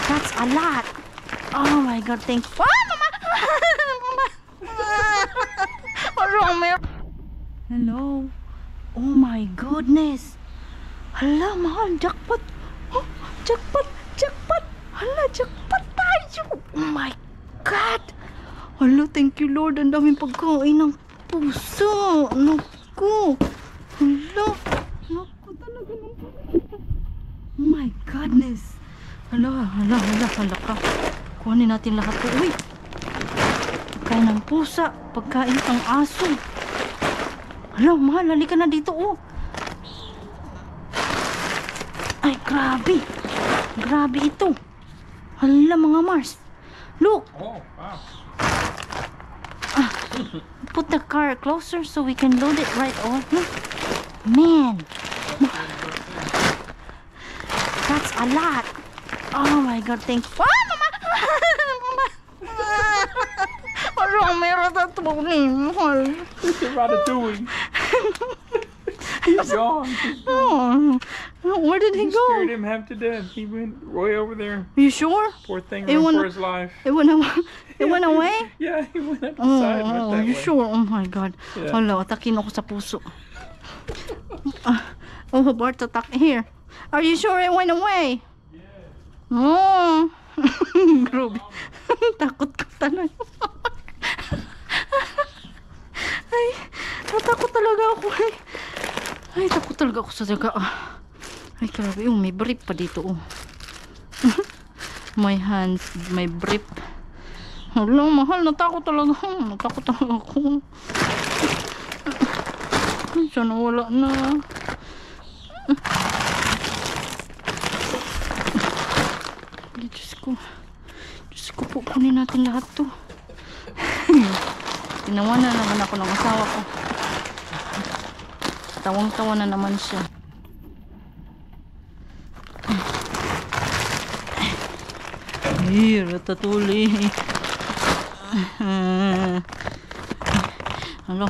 That's a lot. Oh my God, thank you. Oh, Mama! Mama! Hello. Oh my goodness. Hala, mahal. Jackpot. Oh, jackpot. Jackpot. Hala, jackpot tayo. Oh my God. Hala, thank you Lord. Ang daming pagkain ng puso. Naku. Hala. Naku talaga ng puso. Oh my goodness. Hala ka. Kuhanin natin lahat to. Uy. Pagkain ng pusa. Pagkain ng aso. Hala, mahal. Halika na dito, oh. Ay, grabe. Grabe ito. Hala, mga Mars. Look. Oh, wow. Put the car closer so we can load it right on. Man. That's a lot. Oh my God, thank you. Oh, Mama! Mama! Ano, meron na ito ni mahal. What's the ratatouille? He's gone. Oh, where did he You go? scared him half to death. He went way over there. You sure? Poor thing, It run went- for his life. It went away? Yeah, he went up the side and went Oh, that you way. sure? Oh my God. Yeah. Hala, atakin ako sa puso. Oh, Bart, attack here. Are you sure it went away? Yeah. Oh. Grabe. Takot ka talaga. Ay, natakot talaga ako. Ay, takot talaga ako sa daga. Ay, grabe. Oh, may brief pa dito. Oh. My hands, may brief. Hala, mahal. Natakot talaga. Natakot talaga ako. Ay, sana wala na. Ay, Diyos ko. Diyos ko po, kunin natin lahat to. Tinawanan naman ako ng asawa ko. Tawang-tawa na naman siya. Ay, ratatouille. Ano?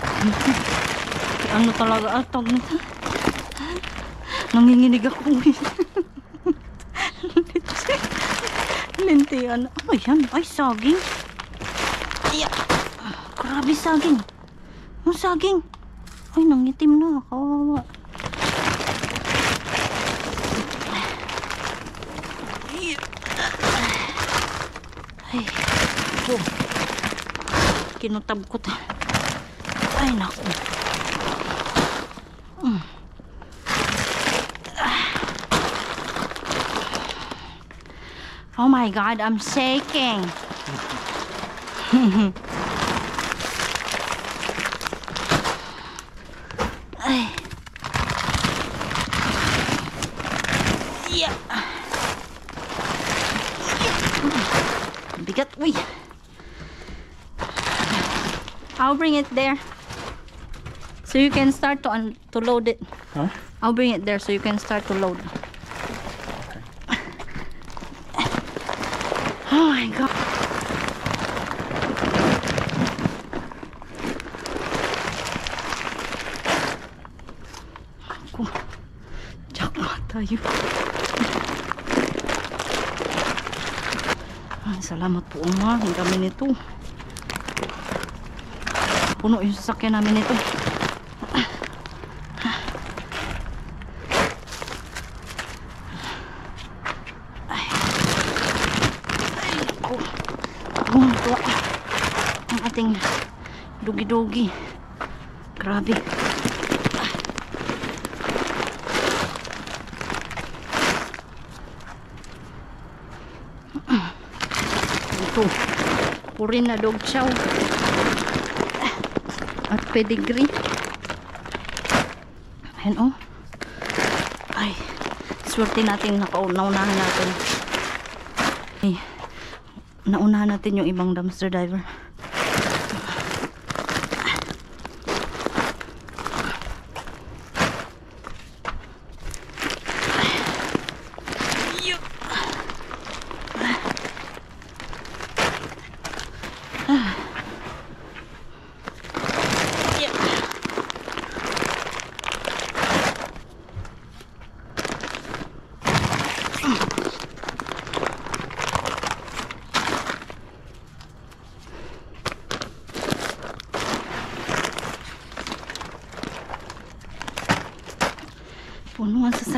Ano talaga? Tawag nito. Nanginginig ako. Lintian. Ano yan? Ay, saging. Ay, grabe saging. Ano saging? Ay, nangitim na. Kawawa. Ay, ito. Kinutab ko to. Ay, naku. Oh my God, I'm shaking. Ay. Yeah. Bigat, uy. I'll bring it there. So you can start to load it. Huh? I'll bring it there so you can start to load. Oh my God. Ako. Jackpot tayo. Ay, salamat po, Oma. Ang dami nito. Puno yung sasakyan namin nito. Ito ang ating dugi-dugi. Grabe. Ito, purin na dog chow at pedigree. Ayan, oh. Ay, swerte natin naunahan natin. Ay, naunahan natin yung ibang dumpster diver.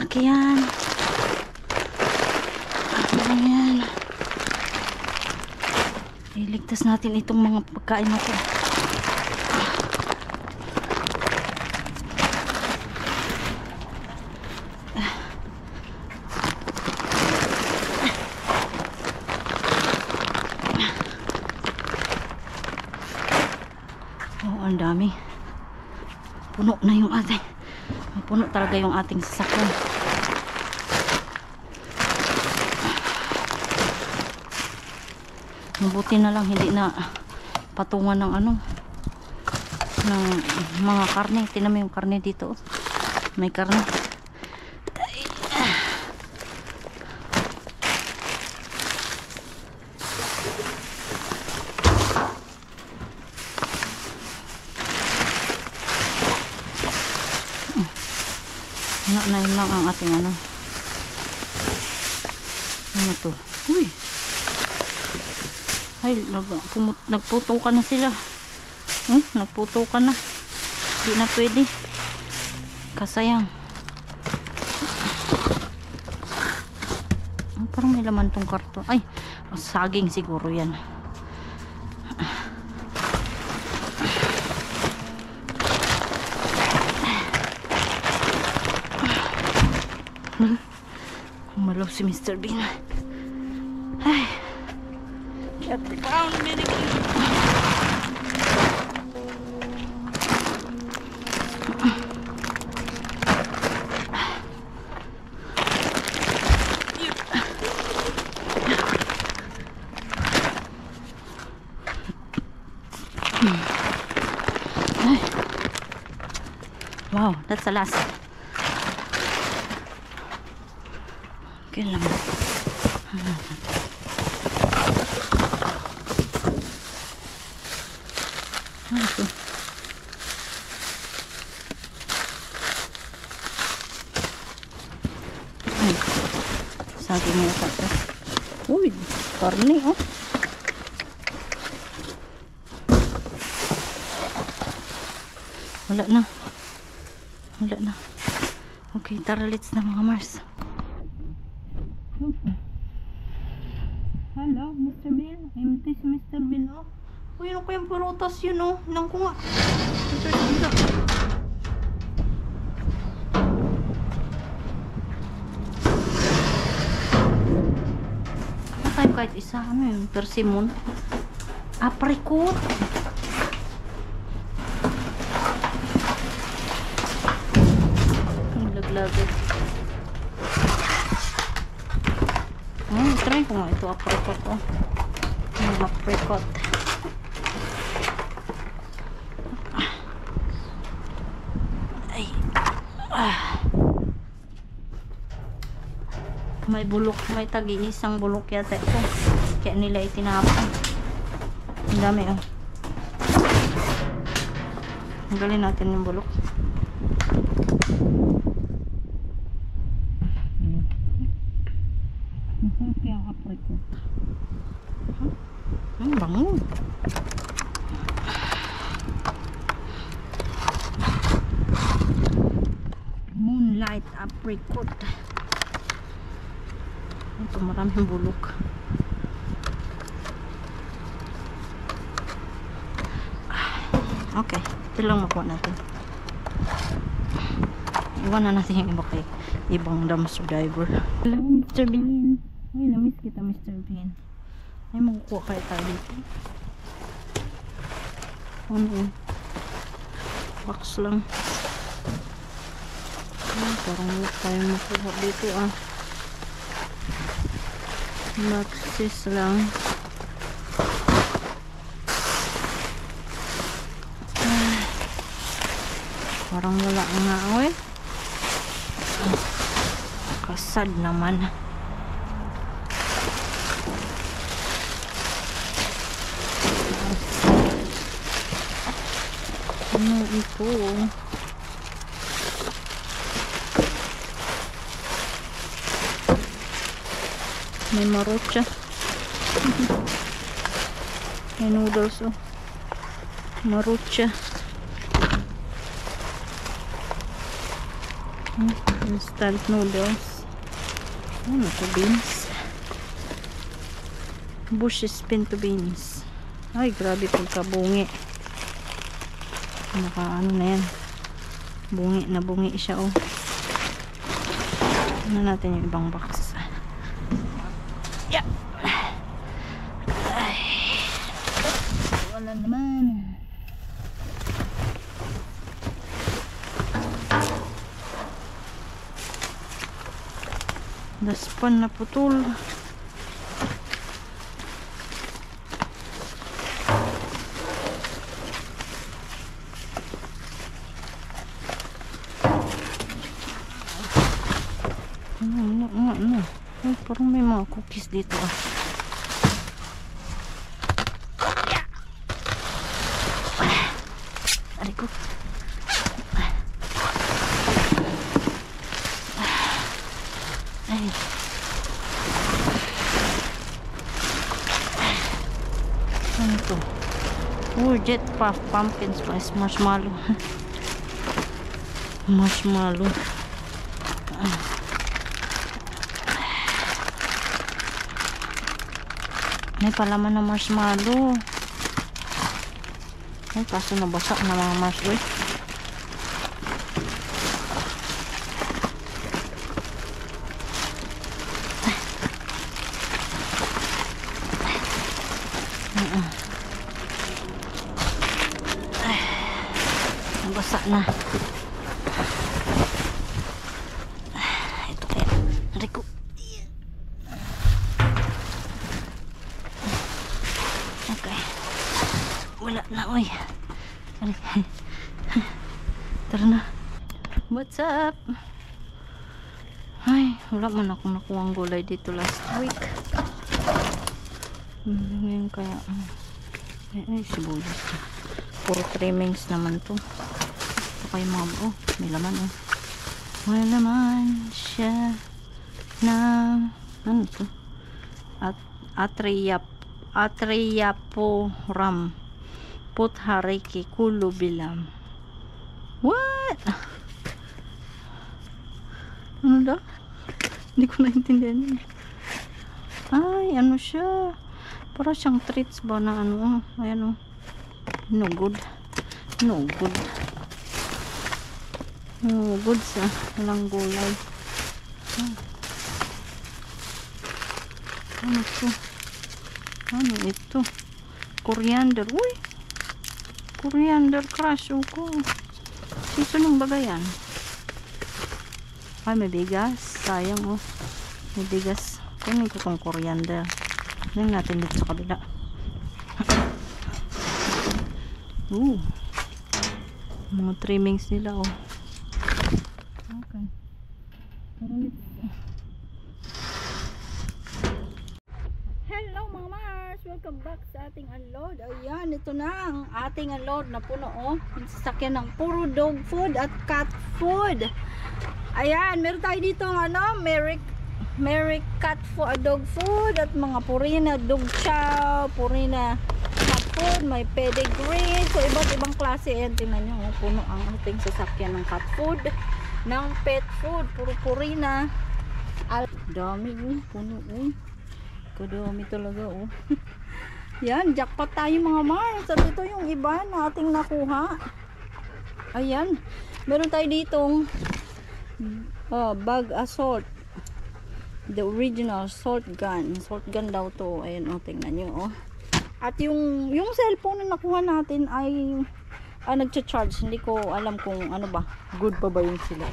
Malaki yan. Ayan. Iligtas natin itong mga pagkain na to. Oh, ang dami. Puno na yung ating. Puno talaga yung ating sasakyan. Mabuti na lang hindi na patungan ng ano, ng mga karne. Tingnan mo yung karne dito. May karne. Na yun lang ang ating ano. Ano to? Uy! Ay, nagputukan na sila. Nagputukan na. Hindi na pwede. Kasayang. Parang may laman tong karton. Ay, saging siguro yan. Malaw si Mr. Bean. Ay. Get the ground, medic. Wow, that's the last. Okay lang. Ito. Ay, sabi mo ito. Uy, karne oh. Wala na. Wala na. Okay, tara let's na mga Mars. Hello, Mr. Bean. Empty si Mr. Bean, oh. Uy, ano kayang parutas yun, oh. Nang ko nga. Ano tayo kahit isa? Ano yun? Persimmon? Apricot? Ang laglagay. Try ko nga ito, apricot, oh. Yung apricot. Ay. May bulok, may tag-iisang bulok yata ito. Kaya nila itinapon. Ang dami, oh. Tanggalin natin yung bulok. Kaya apricot. Ang bango. Moonlight apricot. Ito maraming bulok. Okay, ito lang makuha natin. Iwan na natin yung iba kay ibang dumpster diver. Hello, Mr. Bean. Ay, namiss kita, Mr. Bean. Ay, magkukuha kayo tayo dito. Ano yun? Box lang. Ay, parang wala tayo makuha dito, ah. Boxes lang. Ay, parang wala nga, oy. Kasad naman. Ano ito? May marucha. May noodles, oh. Marucha. Instant noodles. Ano to, beans? Bushes pinto beans. Ay, grabe pagkabungi. Ano na yan. Bungi siya, oh. Ano natin yung ibang box. Yeah. Ay. Wala naman. Daspan na putol. Ano. Ay, parang may mga cookies dito, ah. Aray ko. Ay. Ano to? Oh, jet puff, pumpkin spice, marshmallow. Marshmallow. May palaman na marshmallow. Ay, kaso nabasa na mga marshmallow. Nabasa na. Ito kaya. Rico. Okay. Wala na, oy. Tara na. What's up? Ay, wala man akong nakuha ang gulay dito last week. Ngayon kaya, ay, sibuyas. Puro trimmings naman to. Ito kayo mga, oh, may laman, oh. May laman siya na, ano to? Atriaporam Puthariki Kulubilam. What? Ano daw? Hindi ko naintindihan yun. Ay, ano siya? Para siyang treats ba na ano? Ayan, oh. No good. No good. No good sa walang gulay. Ano to? Ano ito? Coriander. Uy! Coriander crush. Ko. Seasoning ba yan? Ay, may bigas. Sayang, oh. May bigas. Kunin ko tong coriander. Tingnan natin dito sa kabila. Mga trimmings nila, oh. Okay. Hello mga Mars! Welcome back sa ating unload. Ayan, ito na ang ating unload na puno, oh. Yung sasakyan ng puro dog food at cat food. Ayan, meron tayo dito ano, Merrick cat food, dog food at mga Purina dog chow, Purina cat food, may pedigree. So iba't ibang klase. Ayan, tingnan nyo, oh, puno ang ating sasakyan ng cat food, ng pet food, puro Purina. Dami, oh, puno, oh. Kadami talaga, oh. Yan, jackpot tayo mga Mars. At ito yung iba na ating nakuha. Ayan, meron tayo ditong bag assault, the original salt gun daw to. Ayan, oh, tingnan nyo, oh. At yung cellphone na nakuha natin ay nagcha-charge. Hindi ko alam kung ano ba, good pa ba yung sila.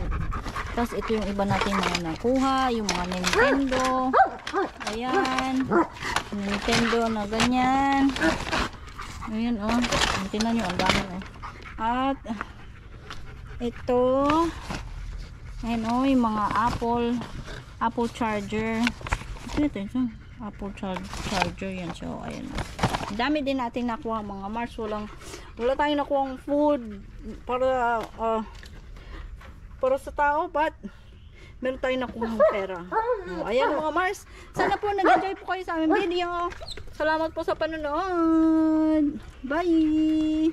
Tapos ito yung iba natin mga nakuha, yung mga Nintendo. Ayan, Nintendo na ganyan. Ayan, oh, tingnan nyo, ang dami, oh. At ito, ayan, oh, yung mga Apple charger. Ito, Apple charger yan. So, ayan. Dami din natin nakuha mga Mars. Wala tayong nakuha food para sa tao, but meron tayong nakuha pera. So, ayan mga Mars. Sana po nag-enjoy po kayo sa aming video. Salamat po sa panonood. Bye!